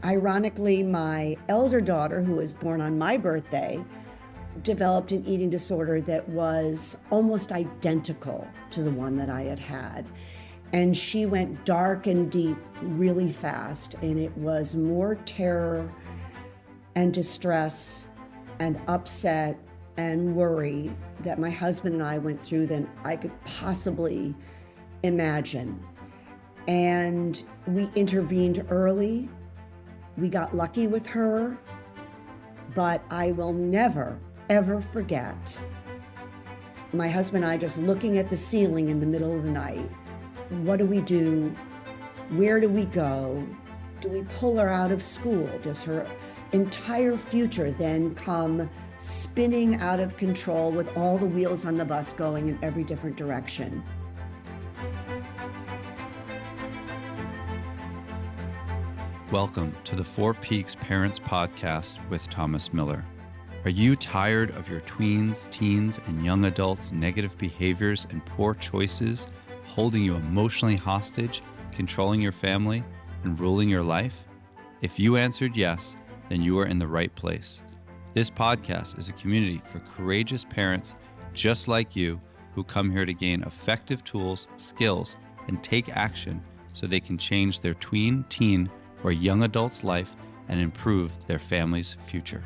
Ironically, my elder daughter, who was born on my birthday, developed an eating disorder that was almost identical to the one that I had had. And she went dark and deep really fast, and it was more terror and distress and upset and worry that my husband and I went through than I could possibly imagine. And we intervened early. We got lucky with her, but I will never, ever forget my husband and I just looking at the ceiling in the middle of the night. What do we do? Where do we go? Do we pull her out of school? Does her entire future then come spinning out of control with all the wheels on the bus going in every different direction? Welcome to the Four Peaks Parents Podcast with Thomas Miller. Are you tired of your tweens, teens, and young adults' negative behaviors and poor choices holding you emotionally hostage, controlling your family, and ruling your life? If you answered yes, then you are in the right place. This podcast is a community for courageous parents just like you who come here to gain effective tools, skills, and take action so they can change their tween, teen, or young adult's life and improve their family's future.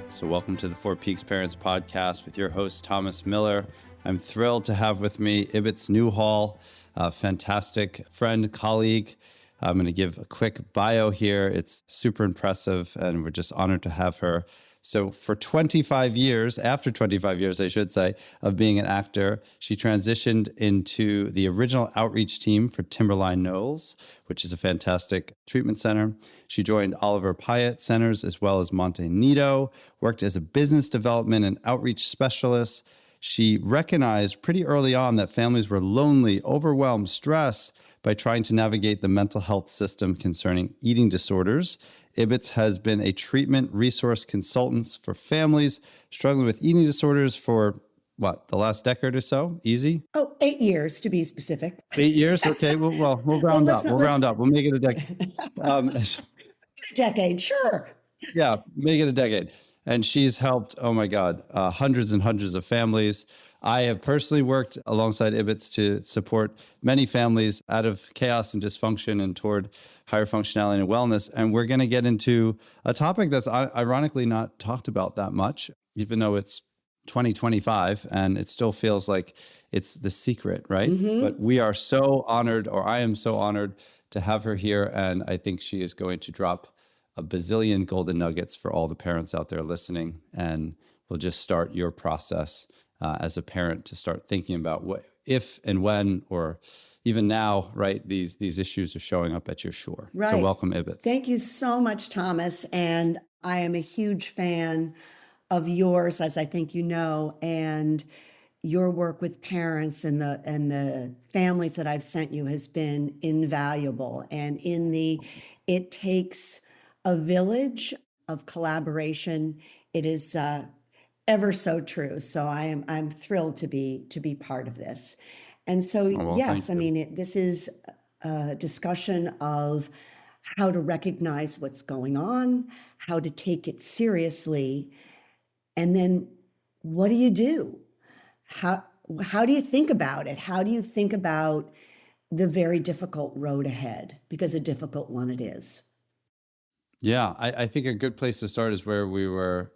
So welcome to the Four Peaks Parents Podcast with your host, Thomas Miller. I'm thrilled to have with me Ibbits Newhall, a fantastic friend, colleague. I'm going to give a quick bio here. It's super impressive, and we're just honored to have her. So for 25 years, after 25 years, I should say, of being an actor, she transitioned into the original outreach team for Timberline Knolls, which is a fantastic treatment center. She joined Oliver Pyatt Centers as well as Monte Nido, worked as a business development and outreach specialist. She recognized pretty early on that families were lonely, overwhelmed, stressed by trying to navigate the mental health system concerning eating disorders. Ibbits has been a treatment resource consultant for families struggling with eating disorders for, the last decade or so? Easy? 8 years to be specific. 8 years? Okay, we'll round up. We'll round up. We'll make it a decade. A decade, sure. Yeah, make it a decade. And she's helped, hundreds and hundreds of families. I have personally worked alongside Ibbits to support many families out of chaos and dysfunction and toward higher functionality and wellness. And we're going to get into a topic that's ironically not talked about that much, even though it's 2025 and it still feels like it's the secret, right? Mm-hmm. But we are so honored, or I am so honored to have her here. And I think she is going to drop a bazillion golden nuggets for all the parents out there listening. And we'll just start your process as a parent to start thinking about what, if and when, or even now, right, these issues are showing up at your shore. Right. So welcome, Ibbits. Thank you so much, Thomas. And I am a huge fan of yours, as I think you know, and your work with parents and the families that I've sent you has been invaluable. And it takes a village of collaboration. It is ever so true. So I'm thrilled to be part of this. And so, yes, I mean, this is a discussion of how to recognize what's going on, how to take it seriously, and then what do you do? How do you think about it? How do you think about the very difficult road ahead? Because a difficult one it is. Yeah, I think a good place to start is where we were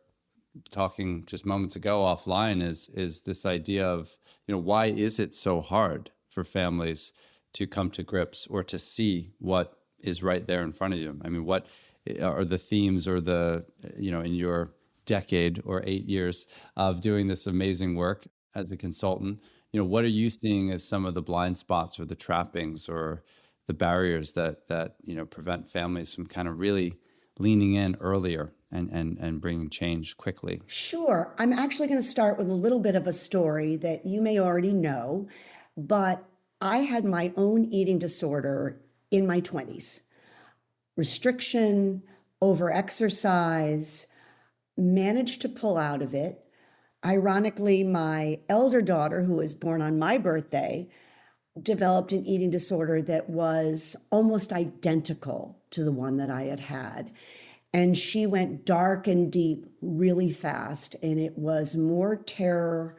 talking just moments ago offline is this idea of, why is it so hard for families to come to grips or to see what is right there in front of you? I mean, what are the themes or in your decade or 8 years of doing this amazing work as a consultant, what are you seeing as some of the blind spots or the trappings or the barriers that prevent families from kind of really leaning in earlier and bringing change quickly? Sure. I'm actually going to start with a little bit of a story that you may already know, but I had my own eating disorder in my 20s. Restriction, overexercise, managed to pull out of it. Ironically, my elder daughter, who was born on my birthday, developed an eating disorder that was almost identical to the one that I had had. And she went dark and deep really fast. And it was more terror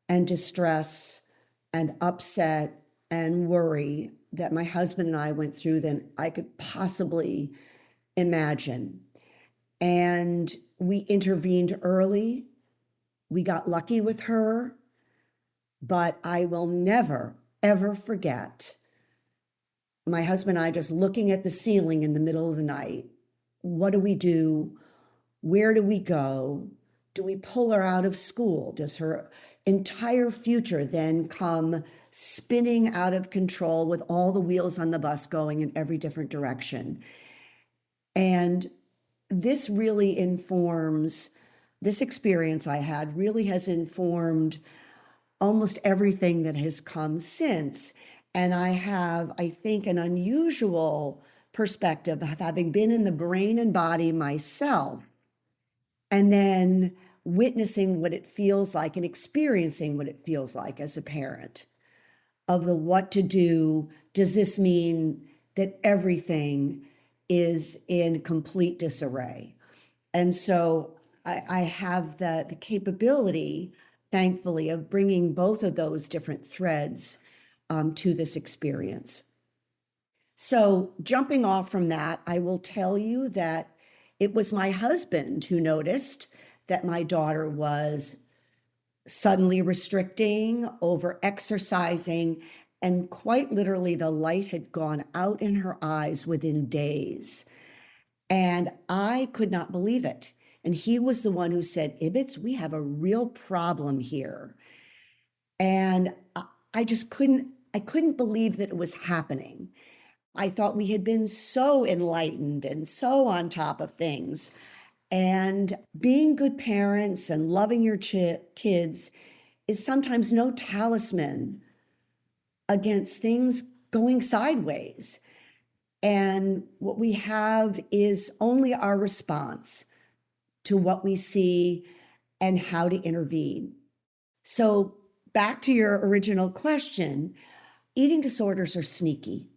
and distress and upset and worry that my husband and I went through than I could possibly imagine. And we intervened early. We got lucky with her, but I will never, ever forget my husband and I just looking at the ceiling in the middle of the night. What do we do? Where do we go? Do we pull her out of school? Does her entire future then come spinning out of control with all the wheels on the bus going in every different direction? And this really informs, this experience I had really has informed almost everything that has come since. And I have, I think, an unusual perspective of having been in the brain and body myself, and then witnessing what it feels like and experiencing what it feels like as a parent of the what to do. Does this mean that everything is in complete disarray? And so I have the capability, thankfully, of bringing both of those different threads to this experience. So jumping off from that, I will tell you that it was my husband who noticed that my daughter was suddenly restricting, over exercising, and quite literally the light had gone out in her eyes within days. And I could not believe it. And he was the one who said, Ibbits, we have a real problem here. And I just couldn't believe that it was happening. I thought we had been so enlightened and so on top of things. And being good parents and loving your kids is sometimes no talisman against things going sideways. And what we have is only our response to what we see and how to intervene. So, back to your original question, eating disorders are sneaky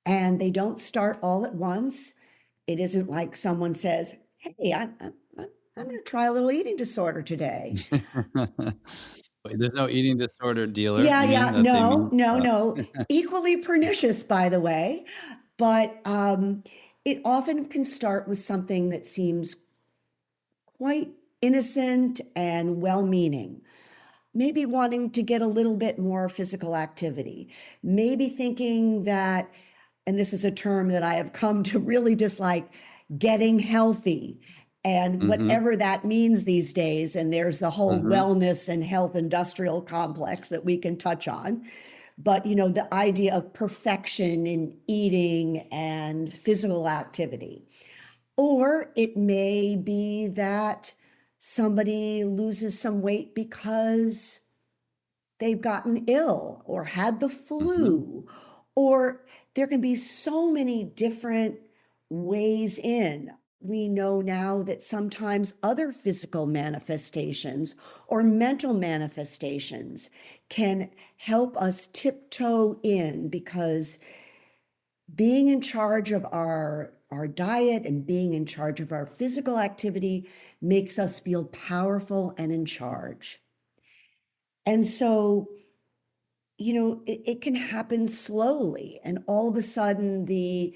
and they don't start all at once. It isn't like someone says, hey, I'm going to try a little eating disorder today. Wait, there's no eating disorder dealer, Yeah, you mean yeah, that they no, mean? no, no. Equally pernicious, by the way. But it often can start with something that seems quite innocent and well-meaning. Maybe wanting to get a little bit more physical activity. Maybe thinking that, and this is a term that I have come to really dislike, getting healthy. And Mm-hmm. whatever that means these days, and there's the whole Mm-hmm. wellness and health industrial complex that we can touch on. But, the idea of perfection in eating and physical activity. Or it may be that somebody loses some weight because they've gotten ill or had the Mm-hmm. flu, or there can be so many different ways in. We know now that sometimes other physical manifestations or mental manifestations can help us tiptoe in, because being in charge of our diet and being in charge of our physical activity makes us feel powerful and in charge. And so, it can happen slowly, and all of a sudden the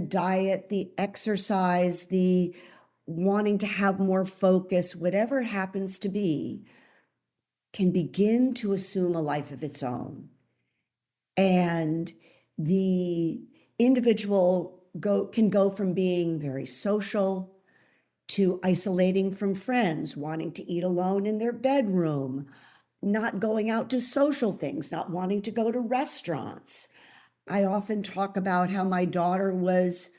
diet, the exercise, the wanting to have more focus, whatever it happens to be, can begin to assume a life of its own. And the individual can go from being very social to isolating from friends, wanting to eat alone in their bedroom, not going out to social things, not wanting to go to restaurants. I often talk about how my daughter was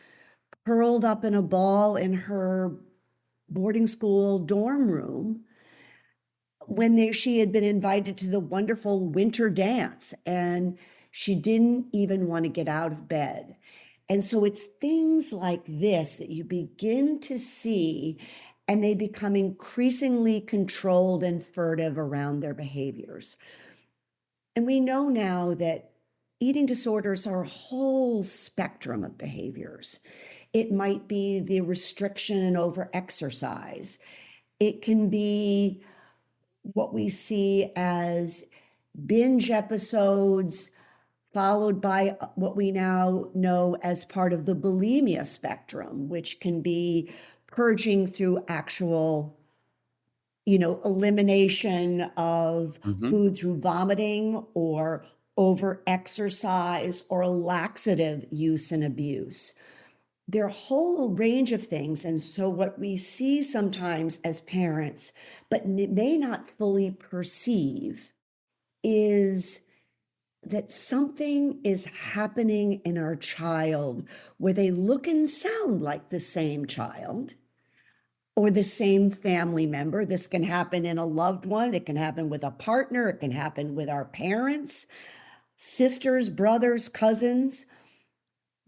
curled up in a ball in her boarding school dorm room when she had been invited to the wonderful winter dance, and she didn't even want to get out of bed. And so it's things like this that you begin to see, and they become increasingly controlled and furtive around their behaviors. And we know now that eating disorders are a whole spectrum of behaviors. It might be the restriction and overexercise. It can be what we see as binge episodes, followed by what we now know as part of the bulimia spectrum, which can be purging through actual, elimination of Hmm. food through vomiting or over exercise or laxative use and abuse. There are a whole range of things. And so, what we see sometimes as parents, but may not fully perceive, is that something is happening in our child where they look and sound like the same child or the same family member. This can happen in a loved one, it can happen with a partner, it can happen with our parents, sisters, brothers, cousins.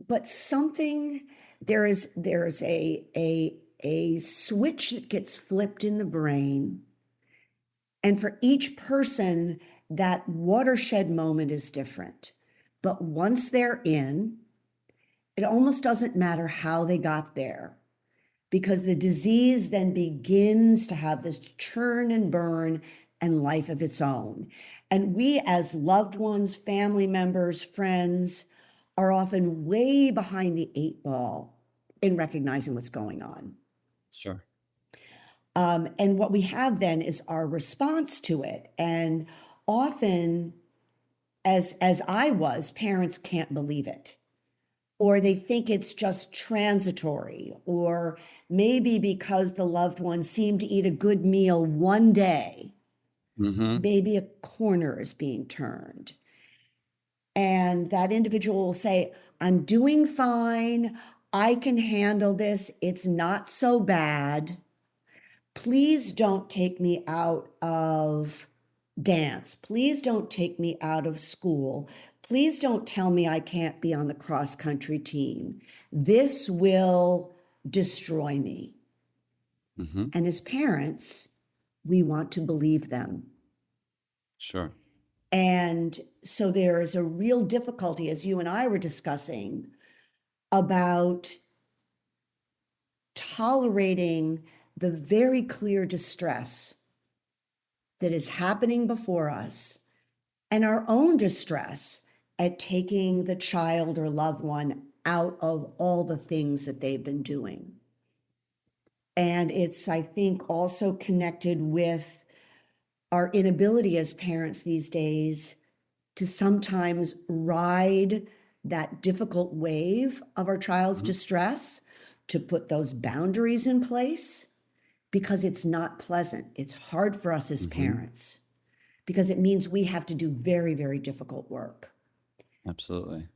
But something, there's a switch that gets flipped in the brain. And for each person, that watershed moment is different. But once they're in, it almost doesn't matter how they got there, because the disease then begins to have this churn and burn and life of its own. And we, as loved ones, family members, friends, are often way behind the eight ball in recognizing what's going on. Sure. And what we have then is our response to it. And often, as I was, parents can't believe it, or they think it's just transitory, or maybe because the loved one seemed to eat a good meal one day, Hmm. maybe a corner is being turned. And that individual will say, I'm doing fine. I can handle this. It's not so bad. Please don't take me out of dance. Please don't take me out of school. Please don't tell me I can't be on the cross country team. This will destroy me. Hmm. And as parents, we want to believe them. Sure. And so there is a real difficulty, as you and I were discussing, about tolerating the very clear distress that is happening before us and our own distress at taking the child or loved one out of all the things that they've been doing. And it's, I think, also connected with our inability as parents these days to sometimes ride that difficult wave of our child's Hmm. distress, to put those boundaries in place, because it's not pleasant. It's hard for us as Hmm. parents because it means we have to do very, very difficult work. Absolutely.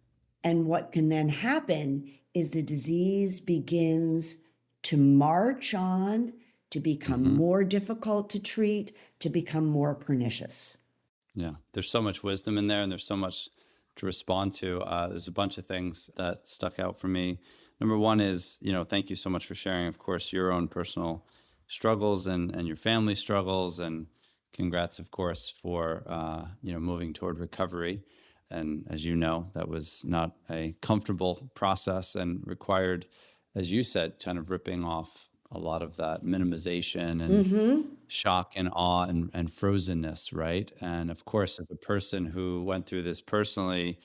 And what can then happen is the disease begins to march on, to become Hmm. more difficult to treat, to become more pernicious. Yeah. There's so much wisdom in there, and there's so much to respond to. There's a bunch of things that stuck out for me. Number one is, thank you so much for sharing, of course, your own personal struggles and your family struggles. And congrats, of course, for, moving toward recovery. And as you know, that was not a comfortable process and required, as you said, kind of ripping off a lot of that minimization and Mm-hmm. shock and awe and frozenness, right? And of course, as a person who went through this personally,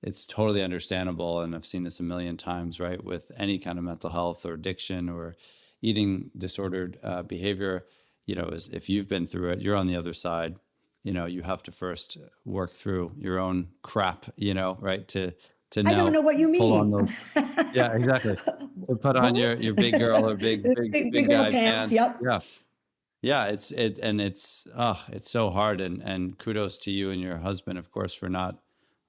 it's totally understandable. And I've seen this a million times, right? With any kind of mental health or addiction or eating disordered behavior, as if you've been through it, you're on the other side. You have to first work through your own crap, right? To I don't now know what you pull on mean. those. Yeah, exactly. To put on What? your big girl or big Big old guy pants. pants. Yep. Yeah. Yeah, it's so hard, and kudos to you and your husband, of course, for not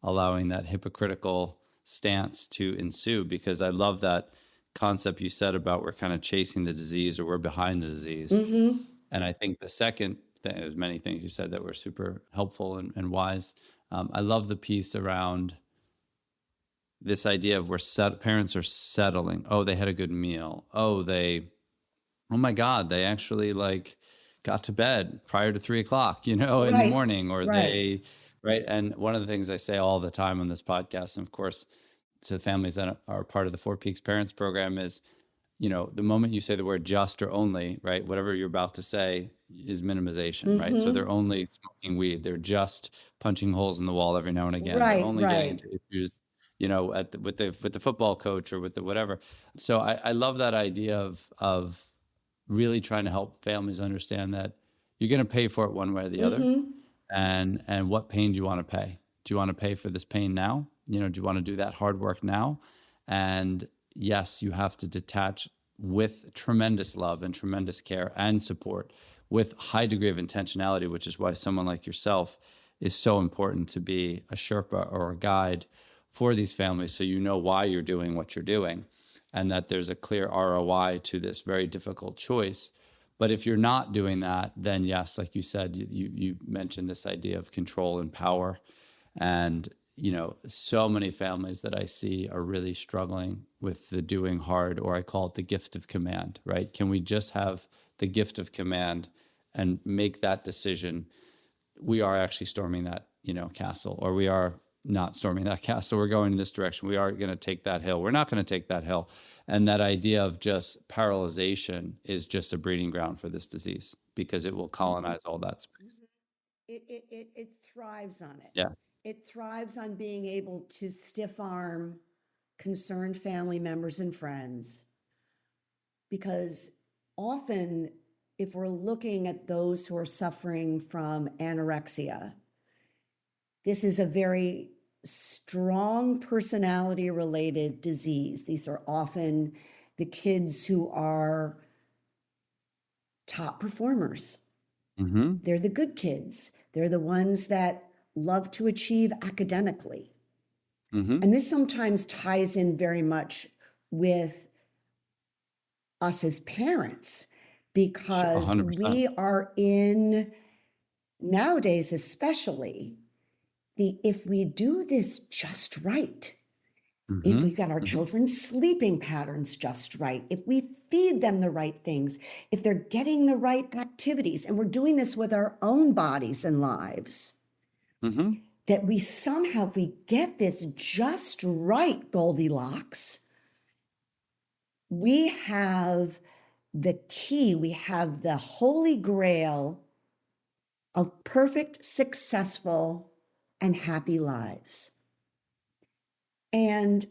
allowing that hypocritical stance to ensue, because I love that concept you said about we're kind of chasing the disease or we're behind the disease. Mm-hmm. And I think the second thing, there's many things you said that were super helpful and wise. I love the piece around this idea of where parents are settling. Oh, they had a good meal. Oh my God, they actually like got to bed prior to 3 o'clock, in the Right. morning, or Right. right? And one of the things I say all the time on this podcast, and of course, to families that are part of the Four Peaks Parents Program is, the moment you say the word just or only, right, whatever you're about to say is minimization, right? So they're only smoking weed. They're just punching holes in the wall every now and again. They're Right, only getting right. into issues, with the football coach or with the whatever. So I love that idea of really trying to help families understand that you're going to pay for it one way or the other. And what pain do you want to pay? Do you want to pay for this pain now? Do you want to do that hard work now? And yes, you have to detach with tremendous love and tremendous care and support with high degree of intentionality, which is why someone like yourself is so important to be a Sherpa or a guide for these families, so you know why you're doing what you're doing and that there's a clear ROI to this very difficult choice. But if you're not doing that, then yes, like you said, you mentioned this idea of control and power. And, so many families that I see are really struggling with the doing hard, or I call it the gift of command, right? Can we just have the gift of command and make that decision? We are actually storming that, castle, or we are not storming that castle. We're going in this direction. We are going to take that hill. We're not going to take that hill. And that idea of just paralyzation is just a breeding ground for this disease because it will colonize all that space. It thrives on it. Yeah. It thrives on being able to stiff arm concerned family members and friends, because often, if we're looking at those who are suffering from anorexia, this is a very strong personality related disease. These are often the kids who are top performers. They're the good kids. They're the ones that love to achieve academically. And this sometimes ties in very much with us as parents, because 100%. we are in, nowadays especially, if we do this just right, if we've got our children's sleeping patterns just right, if we feed them the right things, if they're getting the right activities, and we're doing this with our own bodies and lives, that we somehow, if we get this just right, Goldilocks, we have the key, we have the holy grail of perfect, successful, and happy lives. And,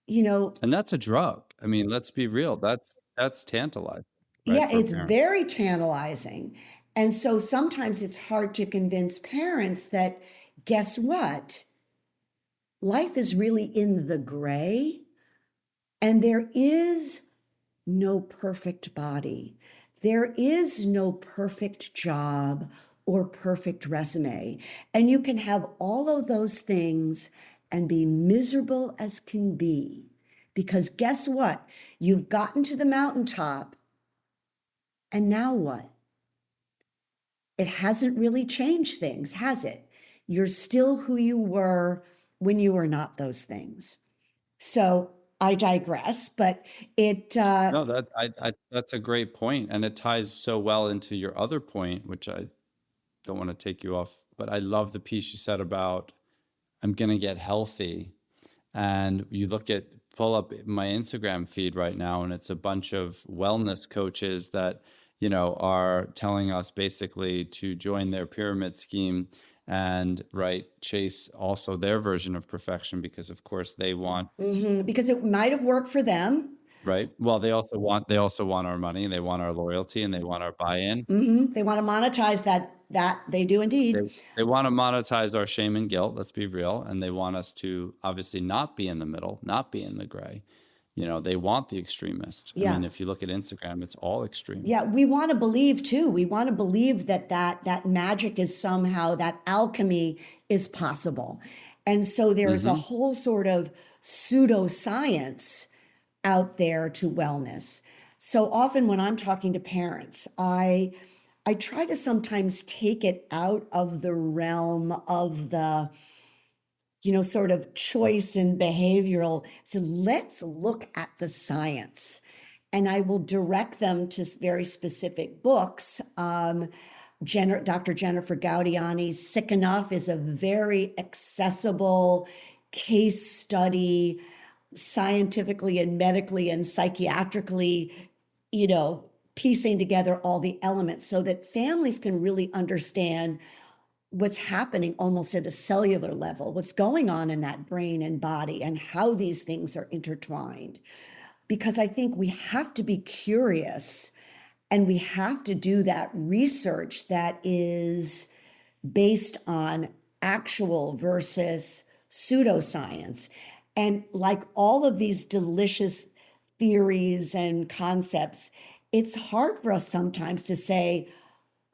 And that's a drug. I mean, let's be real. That's tantalizing, right? yeah, For a it's parent. very tantalizing. And so sometimes it's hard to convince parents that, guess what? Life is really in the gray, and there is no perfect body. There is no perfect job or perfect resume. And you can have all of those things and be miserable as can be. Because guess what? You've gotten to the mountaintop, and now what? It hasn't really changed things, has it? You're still who you were when you were not those things. So I digress, but No, that's a great point, and it ties so well into your other point, which I don't want to take you off, but I love the piece you said about I'm going to get healthy. And you pull up my Instagram feed right now, and it's a bunch of wellness coaches that, are telling us basically to join their pyramid scheme and chase also their version of perfection, because of course they want, because it might have worked for them. right. Well, they also want our money, and they want our loyalty, and they want our buy-in. They want to monetize that they do indeed. They want to monetize our shame and guilt. Let's be real. And they want us to obviously not be in the middle, not be in the gray. They want the extremist. Yeah. I mean, if you look at Instagram, it's all extreme. Yeah, we want to believe too. We want to believe that magic is somehow, that alchemy is possible. And so there's a whole sort of pseudoscience out there to wellness. So often when I'm talking to parents, I try to sometimes take it out of the realm of the, sort of choice and behavioral. So let's look at the science. And I will direct them to very specific books. Dr. Jennifer Gaudiani's Sick Enough is a very accessible case study, scientifically and medically and psychiatrically, piecing together all the elements so that families can really understand what's happening almost at a cellular level, what's going on in that brain and body, and how these things are intertwined. Because I think we have to be curious and we have to do that research that is based on actual versus pseudoscience. And like all of these delicious theories and concepts, it's hard for us sometimes to say,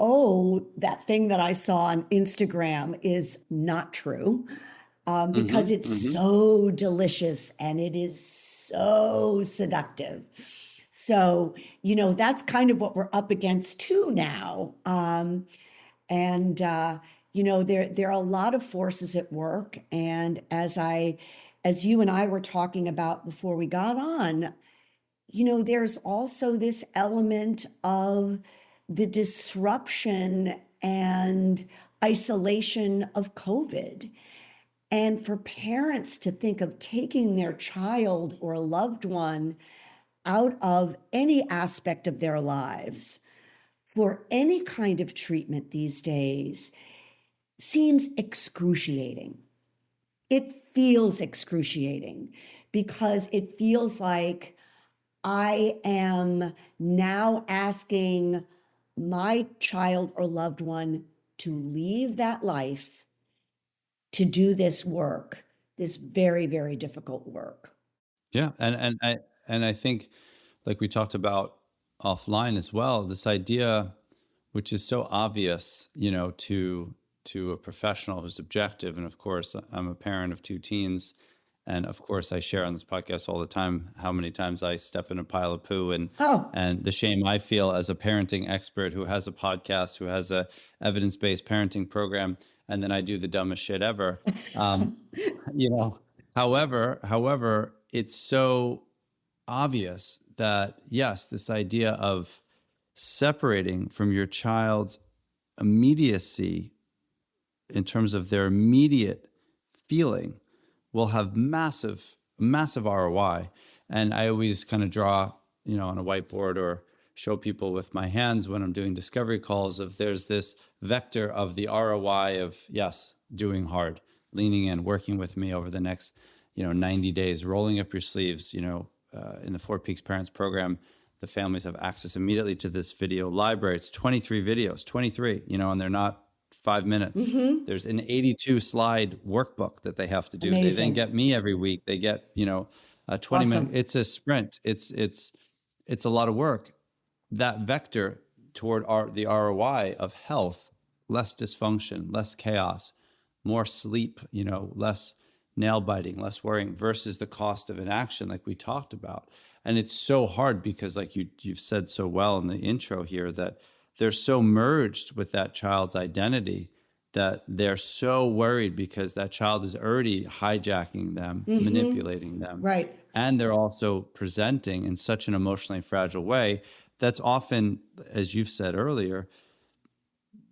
oh, that thing that I saw on Instagram is not true, because it's so delicious and it is so seductive. So, that's kind of what we're up against too now. And there are a lot of forces at work. And as you and I were talking about before we got on, there's also this element of the disruption and isolation of COVID. And for parents to think of taking their child or a loved one out of any aspect of their lives for any kind of treatment these days seems excruciating. It feels excruciating because it feels like I am now asking my child or loved one to leave that life to do this work, this very, very difficult work. Yeah, and I think, like we talked about offline as well, this idea, which is so obvious, to a professional who's objective, and of course, I'm a parent of two teens, and of course, I share on this podcast all the time how many times I step in a pile of poo, and the shame I feel as a parenting expert who has a podcast, who has a evidence-based parenting program, and then I do the dumbest shit ever. However, it's so obvious that yes, this idea of separating from your child's immediacy in terms of their immediate feeling will have massive ROI. And I always kind of draw, on a whiteboard or show people with my hands when I'm doing discovery calls of there's this vector of the ROI of, yes, doing hard, leaning in, working with me over the next, 90 days, rolling up your sleeves. In the Four Peaks Parents Program, the families have access immediately to this video library. It's 23 videos, 23, and they're not 5 minutes. There's an 82 slide workbook that they have to do. Amazing. They then get me every week. They get, a 20 minute, it's a sprint. It's a lot of work. That vector toward the ROI of health, less dysfunction, less chaos, more sleep, less nail biting, less worrying versus the cost of inaction, like we talked about. And it's so hard because, like you've said so well in the intro here, that they're so merged with that child's identity that they're so worried because that child is already hijacking them, manipulating them. Right. And they're also presenting in such an emotionally fragile way that's often, as you've said earlier,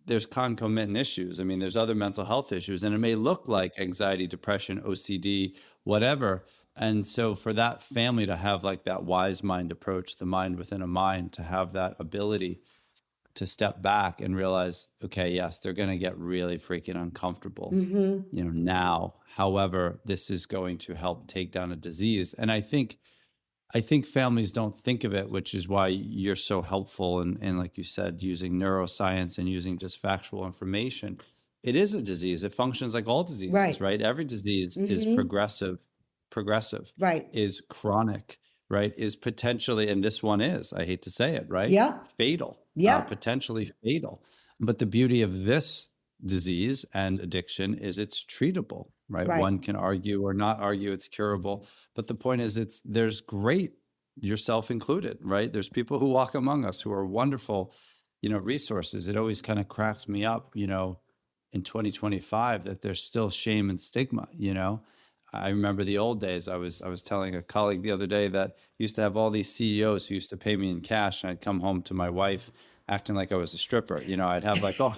there's concomitant issues. I mean, there's other mental health issues, and it may look like anxiety, depression, OCD, whatever. And so for that family to have like that wise mind approach, the mind within a mind, to have that ability to step back and realize, okay, yes, they're going to get really freaking uncomfortable, now. However, this is going to help take down a disease. And I think families don't think of it, which is why you're so helpful. And like you said, using neuroscience and using just factual information, it is a disease. It functions like all diseases, right? Every disease is progressive, right? Is chronic, right? Is potentially, and this one is, I hate to say it, right? Yeah. Fatal, potentially fatal. But the beauty of this disease and addiction is it's treatable, right? One can argue or not argue it's curable, but the point is there's great, yourself included, right? There's people who walk among us who are wonderful, resources. It always kind of cracks me up, in 2025 that there's still shame and stigma, I remember the old days. I was telling a colleague the other day that used to have all these CEOs who used to pay me in cash, and I'd come home to my wife acting like I was a stripper. I'd have like, oh,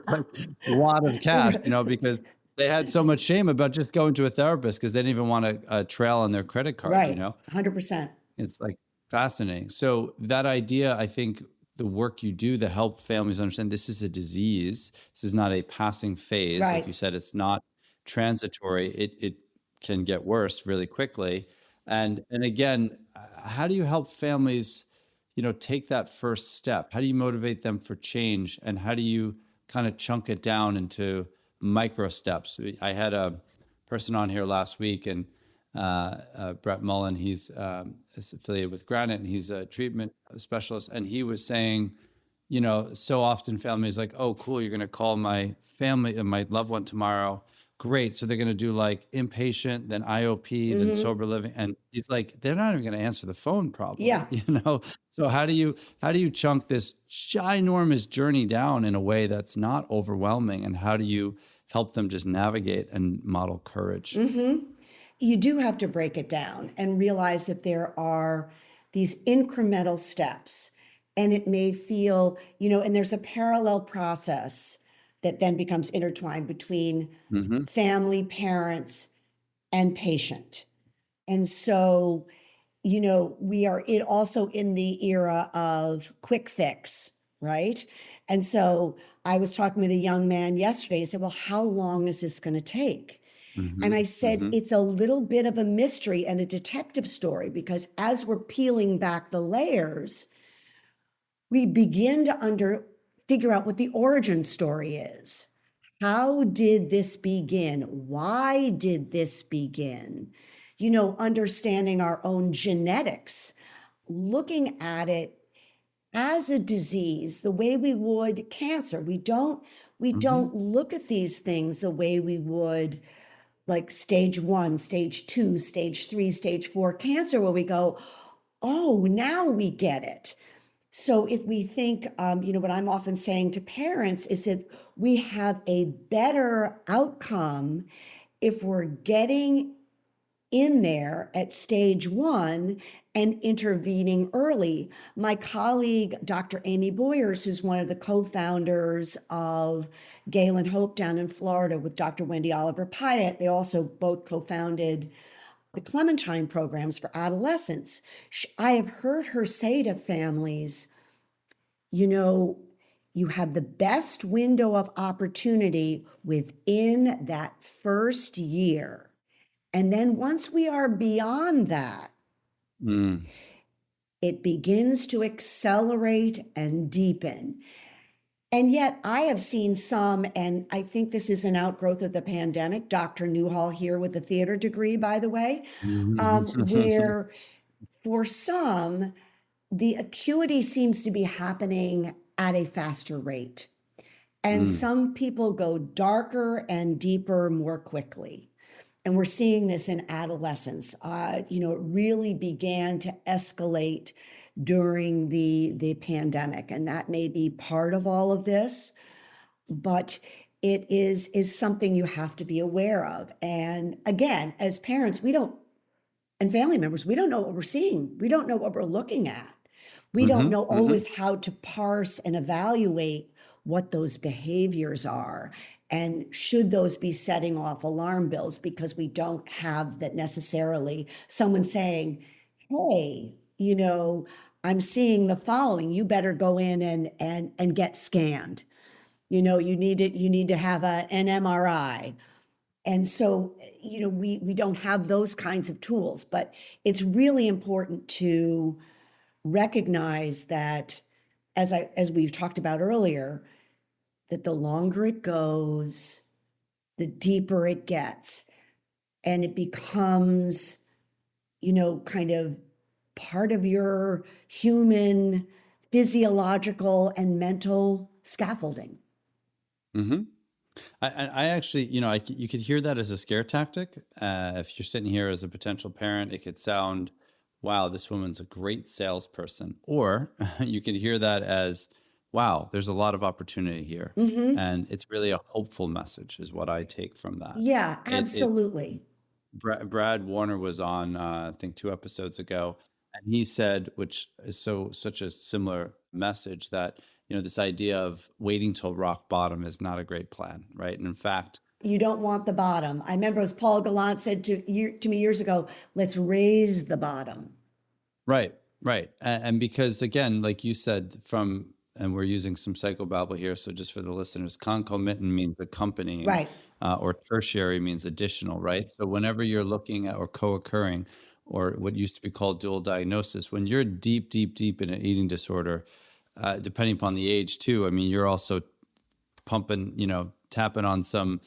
like a wad of cash, because they had so much shame about just going to a therapist because they didn't even want a trail on their credit card, Right. 100%. It's like fascinating. So that idea, I think the work you do to help families understand this is a disease. This is not a passing phase. Like Right. you said, it's not transitory. It can get worse really quickly. And again, how do you help families, take that first step? How do you motivate them for change? And how do you kind of chunk it down into micro steps? I had a person on here last week, and Brett Mullen, he's is affiliated with Granite, and he's a treatment specialist. And he was saying, so often families like, oh, cool, you're going to call my family and my loved one tomorrow. Great. So they're going to do like inpatient, then IOP, then sober living. And he's like, they're not even going to answer the phone probably, Yeah. So how do you chunk this ginormous journey down in a way that's not overwhelming? And how do you help them just navigate and model courage? You do have to break it down and realize that there are these incremental steps, and it may feel, and there's a parallel process that then becomes intertwined between family, parents, and patient. And so, we are also in the era of quick fix, right? And so I was talking with a young man yesterday. He said, well, how long is this going to take? And I said, it's a little bit of a mystery and a detective story, because as we're peeling back the layers, we begin to figure out what the origin story is. How did this begin? Why did this begin? Understanding our own genetics, looking at it as a disease, the way we would cancer. We don't look at these things the way we would like stage 1, stage 2, stage 3, stage 4 cancer, where we go, oh, now we get it. So if we think, what I'm often saying to parents is that we have a better outcome if we're getting in there at stage 1 and intervening early. My colleague, Dr. Amy Boyers, who's one of the co-founders of Galen Hope down in Florida with Dr. Wendy Oliver Pyatt, they also both co-founded the Clementine programs for adolescents. I have heard her say to families, you have the best window of opportunity within that first year. And then once we are beyond that, it begins to accelerate and deepen. And yet I have seen some, and I think this is an outgrowth of the pandemic, Dr. Newhall here with a theater degree, by the way, where for some, the acuity seems to be happening at a faster rate. And some people go darker and deeper more quickly. And we're seeing this in adolescence. It really began to escalate during the pandemic, and that may be part of all of this, but it is something you have to be aware of. And again, as parents, and family members, we don't know what we're seeing. We don't know what we're looking at. We don't know always how to parse and evaluate what those behaviors are. And should those be setting off alarm bells, because we don't have that necessarily someone saying, hey, I'm seeing the following, you better go in and get scanned. You need to have an MRI. And so, we don't have those kinds of tools, but it's really important to recognize that, as we've talked about earlier, that the longer it goes, the deeper it gets, and it becomes, kind of part of your human physiological and mental scaffolding. I actually, you could hear that as a scare tactic. If you're sitting here as a potential parent, it could sound, wow, this woman's a great salesperson. Or you could hear that as, wow, there's a lot of opportunity here. And it's really a hopeful message is what I take from that. Yeah, absolutely. Brad Warner was on, I think 2 episodes ago, and he said, which is such a similar message, that this idea of waiting till rock bottom is not a great plan, right? And in fact, You don't want the bottom. I remember as Paul Gallant said to me years ago, let's raise the bottom. right, right. And because again, like you said, and we're using some psychobabble here, so just for the listeners, concomitant means accompanying, Right. or tertiary means additional, right? So whenever you're looking at or co-occurring, or what used to be called dual diagnosis, when you're deep, deep, deep in an eating disorder, depending upon the age too, I mean, you're also pumping, tapping on some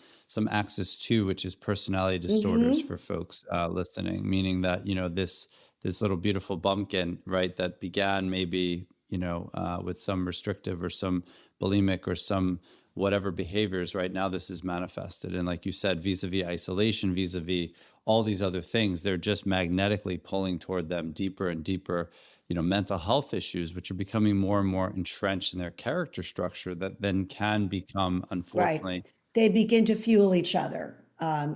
axis two, which is personality disorders for folks listening, meaning that, this little beautiful bumpkin, right, that began maybe, with some restrictive or some bulimic or some whatever behaviors, right now this is manifested. And like you said, vis-a-vis isolation, vis-a-vis all these other things, they're just magnetically pulling toward them deeper and deeper, mental health issues, which are becoming more and more entrenched in their character structure that then can become, Right. unfortunately, They begin to fuel each other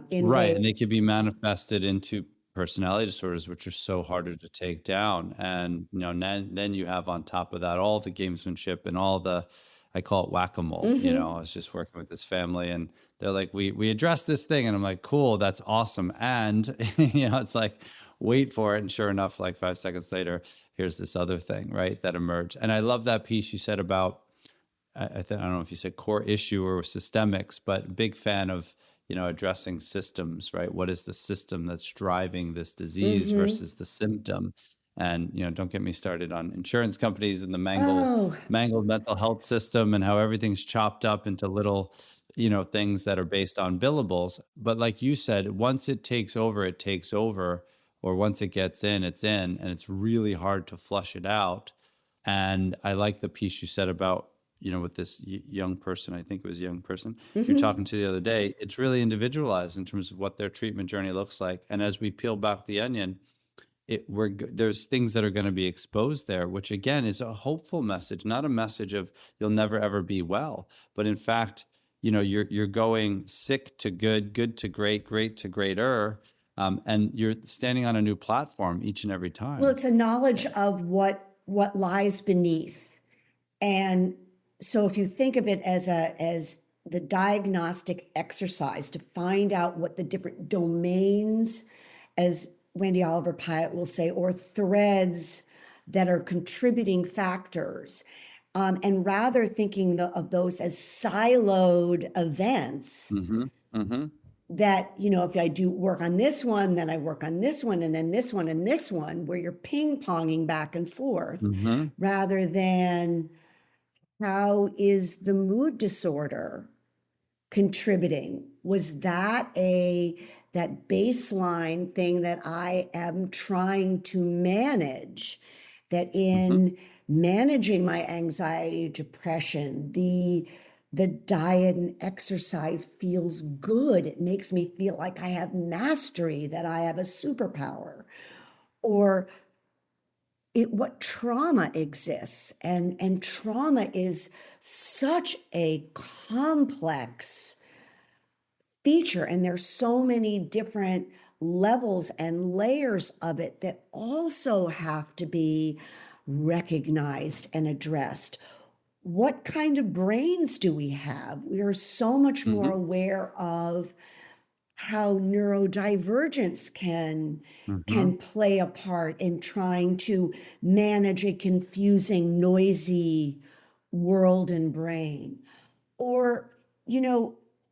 in right. ways. And they could be manifested into personality disorders, which are so harder to take down. And, then you have on top of that, all the gamesmanship and all the, I call it whack-a-mole. I was just working with this family and they're like, we addressed this thing. And I'm like, cool, that's awesome. And, it's like, wait for it. And sure enough, like 5 seconds later, here's this other thing, right, that emerged. And I love that piece you said about, I don't know if you said core issue or systemics, but big fan of, addressing systems, right? What is the system that's driving this disease versus the symptom? And, don't get me started on insurance companies and the Oh, mangled mental health system and how everything's chopped up into little, things that are based on billables. But like you said, once it takes over, it takes over, or once it gets in, it's in, and it's really hard to flush it out. And I like the piece you said about, with this young person, I think it was a young person you're talking to the other day, it's really individualized in terms of what their treatment journey looks like. And as we peel back the onion, there's things that are going to be exposed there, which again is a hopeful message, not a message of you'll never ever be well, but in fact, you're going sick to good, good to great, great to greater, and you're standing on a new platform each and every well, time. it's a knowledge of what lies beneath. And so if you think of it as the diagnostic exercise to find out what the different domains, as Wendy Oliver Pyatt will say, or threads that are contributing factors, and rather thinking of those as siloed events, that, if I do work on this one, then I work on this one, and then this one and this one, where you're ping-ponging back and forth, rather than how is the mood disorder contributing? Was that that baseline thing that I am trying to manage, that in managing my anxiety, depression, the diet and exercise feels good. It makes me feel like I have mastery, that I have a superpower. Or what trauma exists, and trauma is such a complex feature, and there's so many different levels and layers of it that also have to be recognized and addressed. What kind of brains do we have? We are so much more aware of how neurodivergence can play a part in trying to manage a confusing, noisy world and brain. Or,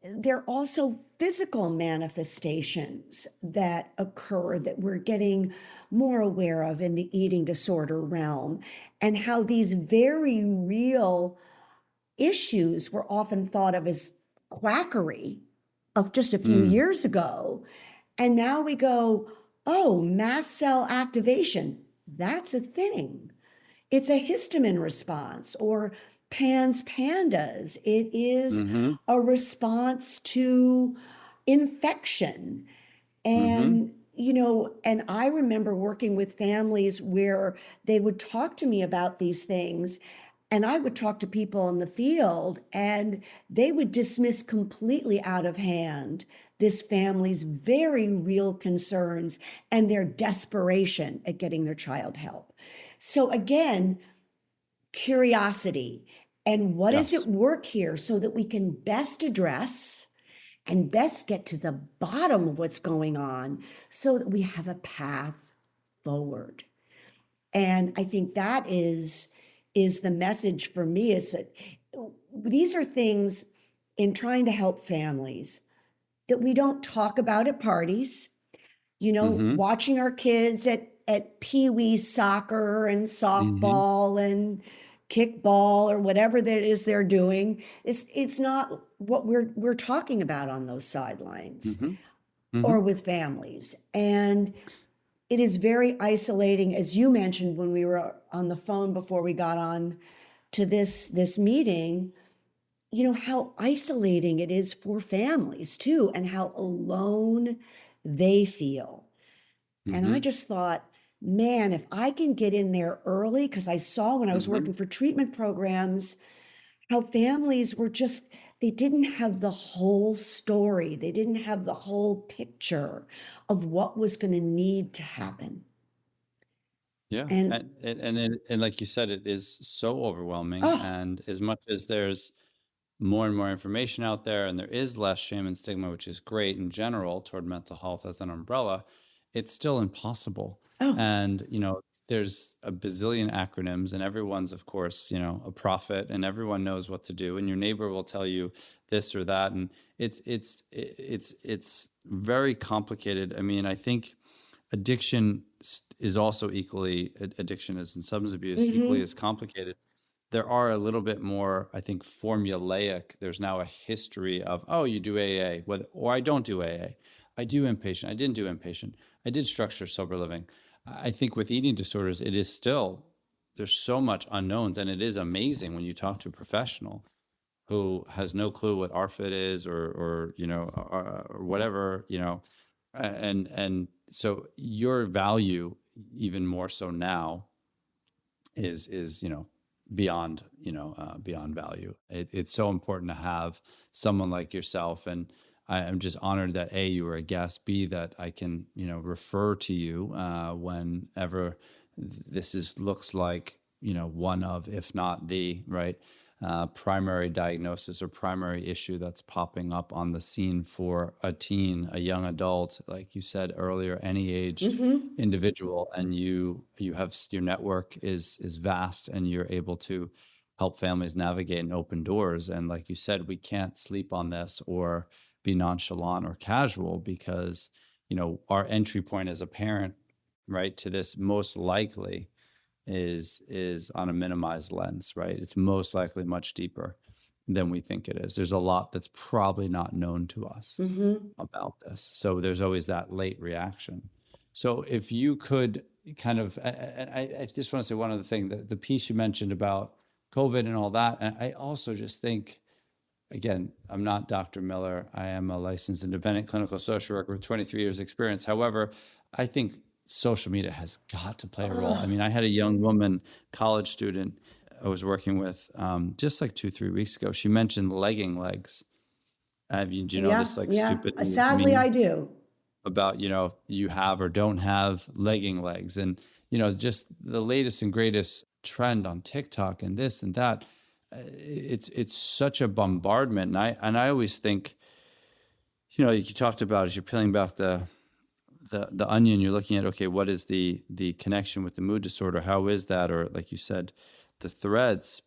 there are also physical manifestations that occur that we're getting more aware of in the eating disorder realm, and how these very real issues were often thought of as quackery of just a few years ago. And now we go, oh, mast cell activation, that's a thing. It's a histamine response, or PANS PANDAS. It is a response to infection. And, and I remember working with families where they would talk to me about these things, and I would talk to people in the field, and they would dismiss completely out of hand this family's very real concerns and their desperation at getting their child help. So again, curiosity And what is at Yes. work here so that we can best address and best get to the bottom of what's going on so that we have a path forward. And I think that is the message for me, is that these are things in trying to help families that we don't talk about at parties. Mm-hmm. Watching our kids at pee-wee soccer and Mm-hmm. softball and kickball or whatever that is they're doing. It's not what we're talking about on those sidelines Mm-hmm. Mm-hmm. or with families. And it is very isolating, as you mentioned when we were on the phone before we got on to this meeting, how isolating it is for families too, and how alone they feel. And I Mm-hmm. just thought, man, if I can get in there early, because I saw when I was Mm-hmm. working for treatment programs, how families were just, they didn't have the whole story. They didn't have the whole picture of what was going to need to happen. Yeah, And and like you said, it is so overwhelming. oh, And as much as there's more and more information out there, and there is less shame and stigma, which is great in general toward mental health as an umbrella, it's still impossible. oh, And there's a bazillion acronyms, and everyone's, of course, a prophet, and everyone knows what to do, and your neighbor will tell you this or that, and it's very complicated. I mean, I think addiction is also addiction is in substance abuse equally mm-hmm, as complicated. There are a little bit more, I think, formulaic. There's now a history of, oh, you do AA, or I don't do AA. I do inpatient. I didn't do inpatient. I did structured sober living. I think with eating disorders, it is still, there's so much unknowns, and it is amazing when you talk to a professional who has no clue what RFID is, or whatever, and so your value, even more so now, is beyond beyond value. It's so important to have someone like yourself, and I'm just honored that A, you were a guest, B, that I can refer to you whenever looks like one of, if not the right primary diagnosis or primary issue that's popping up on the scene for a teen, a young adult, like you said earlier, any aged mm-hmm, individual. And you have, your network is vast, and you're able to help families navigate and open doors. And like you said, we can't sleep on this or be nonchalant or casual, because our entry point as a parent, right, to this most likely is on a minimized lens, right? It's most likely much deeper than we think it is. There's a lot that's probably not known to us mm-hmm. about this. So there's always that late reaction. So if you could kind of, and I just want to say one other thing, the piece you mentioned about COVID and all that. And I also just think, again, I'm not Dr. Miller. I am a licensed independent clinical social worker with 23 years experience. However, I think social media has got to play a role. I Oh, mean, I had a young woman, college student, I was working with just like 2, 3 weeks ago. She mentioned legging legs. Do you know yeah, this like yeah. stupid Sadly, I meme do. about, you have or don't have legging legs, and, just the latest and greatest trend on TikTok and this and that. It's such a bombardment. And I always think, you talked about, as you're peeling back the onion, you're looking at, okay, what is the connection with the mood disorder? How is that? Or like you said, the threads.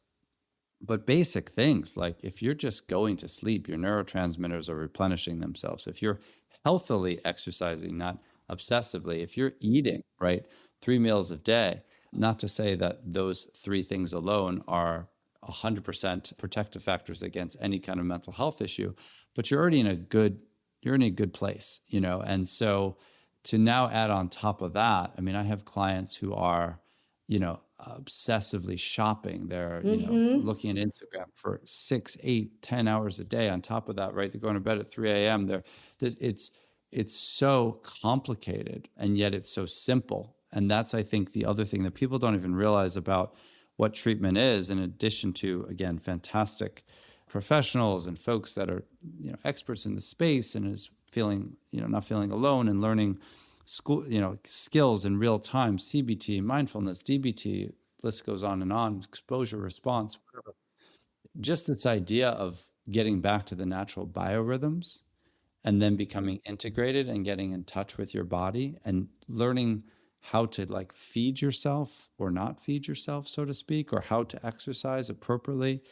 But basic things like, if you're just going to sleep, your neurotransmitters are replenishing themselves. If you're healthily exercising, not obsessively, if you're eating, right, 3 meals a day, not to say that those three things alone are 100% protective factors against any kind of mental health issue, but you're in a good place, And so to now add on top of that, I mean, I have clients who are, obsessively shopping. They're, Mm-hmm, looking at Instagram for 6, 8, 10 hours a day. On top of that, right, they're going to bed at 3 a.m. It's so complicated, and yet it's so simple. And that's, I think, the other thing that people don't even realize about what treatment is, in addition to, again, fantastic professionals and folks that are, experts in the space, and is feeling, not feeling alone, and learning school, skills in real time, CBT, mindfulness, DBT, list goes on and on, exposure response, whatever. just this idea of getting back to the natural biorhythms and then becoming integrated and getting in touch with your body and learning how to like feed yourself or not feed yourself, so to speak, or how to exercise appropriately,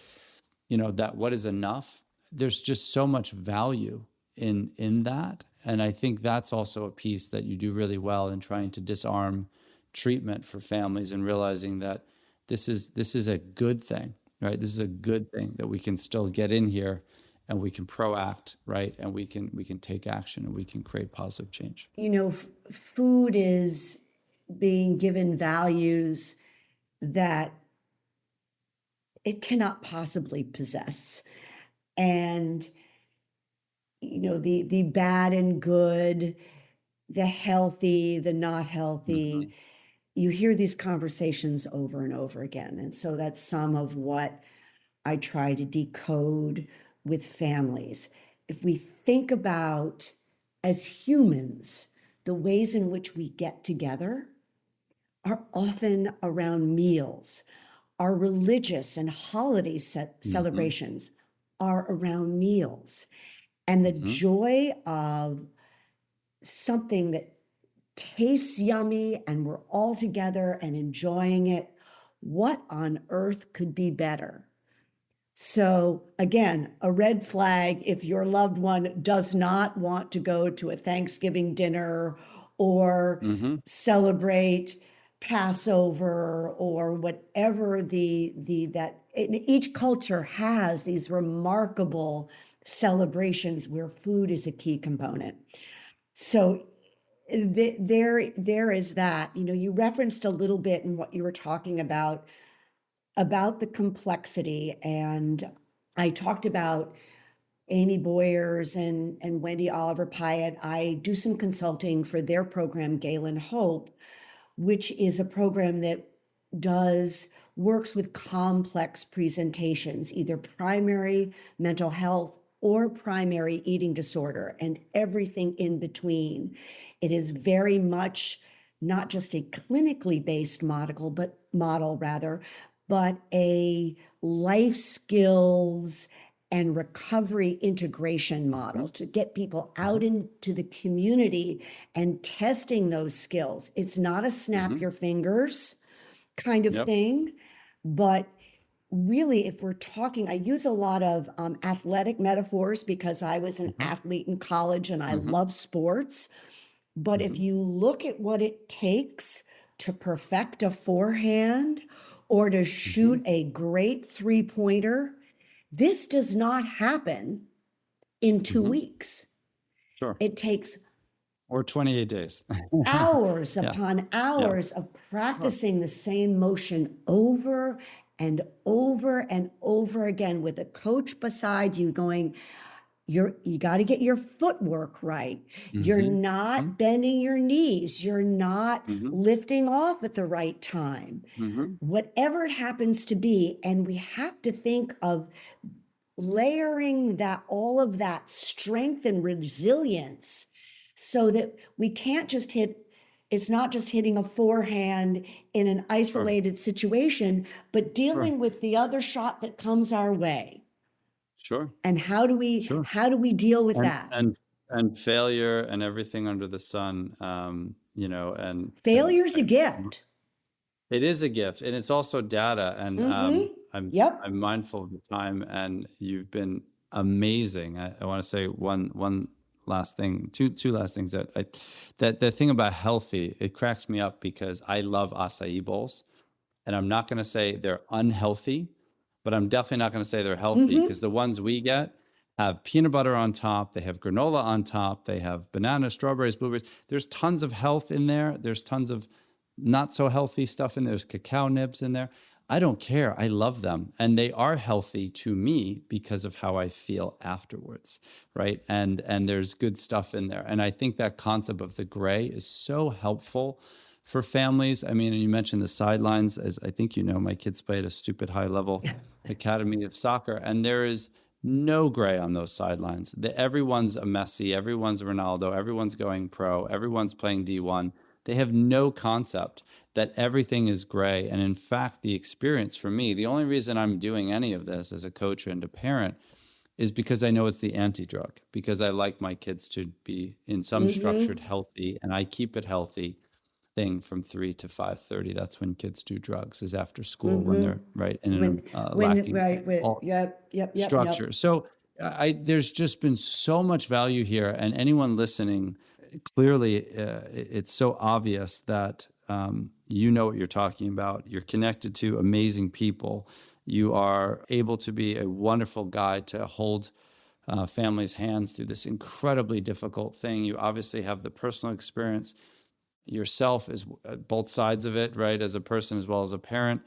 that what is enough. There's just so much value in that. And I think that's also a piece that you do really well in trying to disarm treatment for families and realizing that this is a good thing, right? This is a good thing that we can still get in here and we can proact, right? And we can take action and we can create positive change. Food is being given values that it cannot possibly possess. And, the bad and good, the healthy, the not healthy, you hear these conversations over and over again. And so that's some of what I try to decode with families. If we think about, as humans, the ways in which we get together are often around meals. Our religious and holiday celebrations are around meals. And the joy of something that tastes yummy and we're all together and enjoying it, what on earth could be better? So again, a red flag if your loved one does not want to go to a Thanksgiving dinner or celebrate Passover or whatever that each culture has these remarkable celebrations where food is a key component. So there is that. You referenced a little bit in what you were talking about the complexity, and I talked about Amy Boyers and Wendy Oliver Pyatt. I do some consulting for their program, Galen Hope, which is a program that works with complex presentations, either primary mental health or primary eating disorder and everything in between. It is very much not just a clinically based model, but a life skills and recovery integration model to get people out into the community and testing those skills. It's not a snap your fingers kind of thing, but really, if we're talking, I use a lot of athletic metaphors because I was an athlete in college and I love sports. But if you look at what it takes to perfect a forehand or to shoot a great three-pointer, this does not happen in 2 weeks. Sure. It takes or 28 days. hours upon hours of practicing the same motion over and over and over again with a coach beside you going, you got to get your footwork right. You're not bending your knees. You're not lifting off at the right time. Whatever it happens to be. And we have to think of layering all of that strength and resilience so that we can't just it's not just hitting a forehand in an isolated situation, but dealing with the other shot that comes our way. Sure. And how do we deal with that? And failure and everything under the sun, and failure's a gift. It is a gift, and it's also data. And I'm mindful of the time, and you've been amazing. I want to say one last thing, two last things that the thing about healthy, it cracks me up because I love acai bowls, and I'm not going to say they're unhealthy, but I'm definitely not going to say they're healthy because the ones we get have peanut butter on top. They have granola on top. They have bananas, strawberries, blueberries. There's tons of health in there. There's tons of not so healthy stuff in there. There's cacao nibs in there. I don't care. I love them. And they are healthy to me because of how I feel afterwards, right? And there's good stuff in there. And I think that concept of the gray is so helpful for families. I mean, you mentioned the sidelines. As I think my kids play at a stupid high level academy of soccer, and there is no gray on those sidelines. Everyone's a Messi, everyone's a Ronaldo, everyone's going pro, everyone's playing D1. They have no concept that everything is gray. And in fact, the experience for me, the only reason I'm doing any of this as a coach and a parent is because I know it's the anti-drug, because I like my kids to be in some structured healthy, and I keep it healthy thing from 3 to 5:30. That's when kids do drugs, is after school, when they're right and lacking all Yep. structure. So there's just been so much value here, and anyone listening, clearly, it's so obvious that you know what you're talking about. You're connected to amazing people. You are able to be a wonderful guide to hold families' hands through this incredibly difficult thing. You obviously have the personal experience yourself as both sides of it, right, as a person as well as a parent.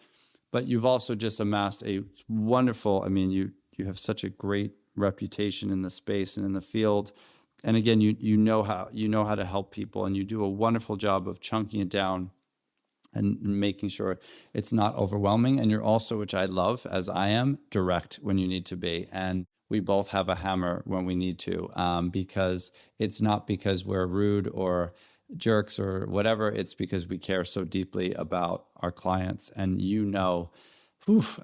But you've also just amassed a wonderful, I mean, you have such a great reputation in the space and in the field. And again, you know how to help people, and you do a wonderful job of chunking it down and making sure it's not overwhelming. And you're also, which I love, as I am, direct when you need to be. And we both have a hammer when we need to, because it's not because we're rude or jerks or whatever. It's because we care so deeply about our clients. And you know,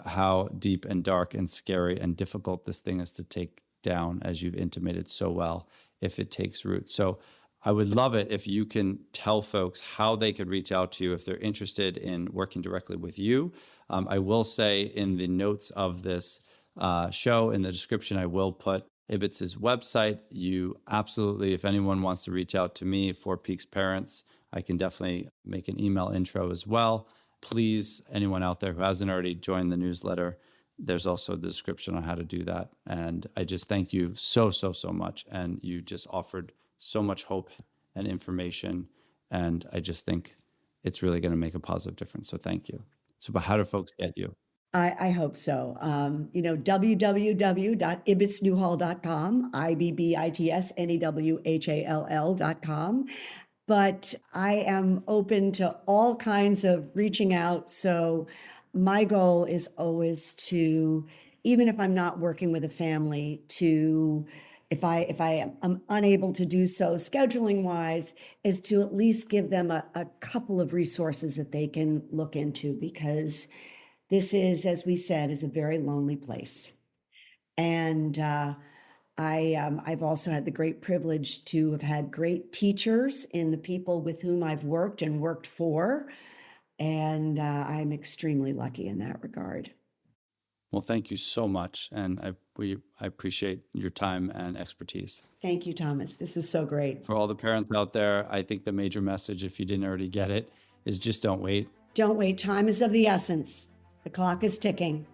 how deep and dark and scary and difficult this thing is to take down, as you've intimated so well, if it takes root. So I would love it if you can tell folks how they could reach out to you if they're interested in working directly with you. I will say in the notes of this show, in the description, I will put Ibbits' website. You absolutely, if anyone wants to reach out to me, Four Peaks Parents, I can definitely make an email intro as well. Please, anyone out there who hasn't already joined the newsletter, there's also the description on how to do that. And I just thank you so much. And you just offered so much hope and information. And I just think it's really going to make a positive difference. So thank you. So, but how do folks get you? I hope so. www.ibbitsnewhall.com, IBBITSNEWHALL.com. But I am open to all kinds of reaching out. So my goal is always to, even if I'm not working with a family, to, if I am unable to do so scheduling wise, is to at least give them a couple of resources that they can look into, because this is, as we said, is a very lonely place. And I've also had the great privilege to have had great teachers in the people with whom I've worked and worked for. And I'm extremely lucky in that regard. Well, thank you so much. And I appreciate your time and expertise. Thank you, Thomas. This is so great. For all the parents out there, I think the major message, if you didn't already get it, is just don't wait. Don't wait. Time is of the essence. The clock is ticking.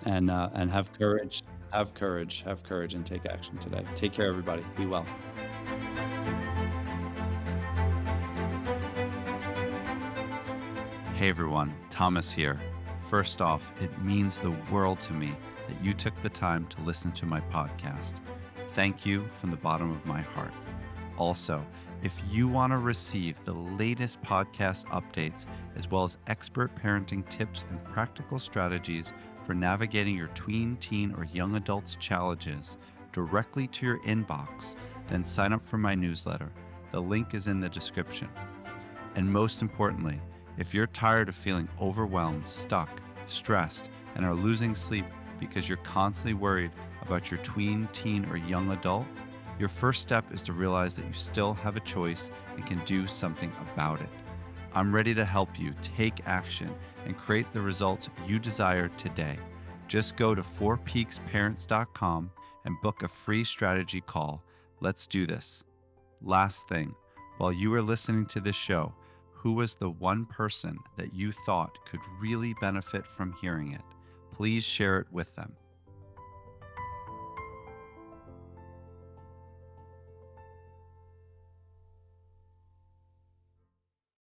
And have courage. Have courage and take action today. Take care, everybody. Be well. Hey everyone, Thomas here. First off, it means the world to me that you took the time to listen to my podcast. Thank you from the bottom of my heart. Also, if you want to receive the latest podcast updates, as well as expert parenting tips and practical strategies for navigating your tween, teen, or young adults challenges directly to your inbox, then sign up for my newsletter. The link is in the description. And most importantly, if you're tired of feeling overwhelmed, stuck, stressed, and are losing sleep because you're constantly worried about your tween, teen, or young adult, your first step is to realize that you still have a choice and can do something about it. I'm ready to help you take action and create the results you desire today. Just go to fourpeaksparents.com and book a free strategy call. Let's do this. Last thing, while you were listening to this show, who was the one person that you thought could really benefit from hearing it? Please share it with them.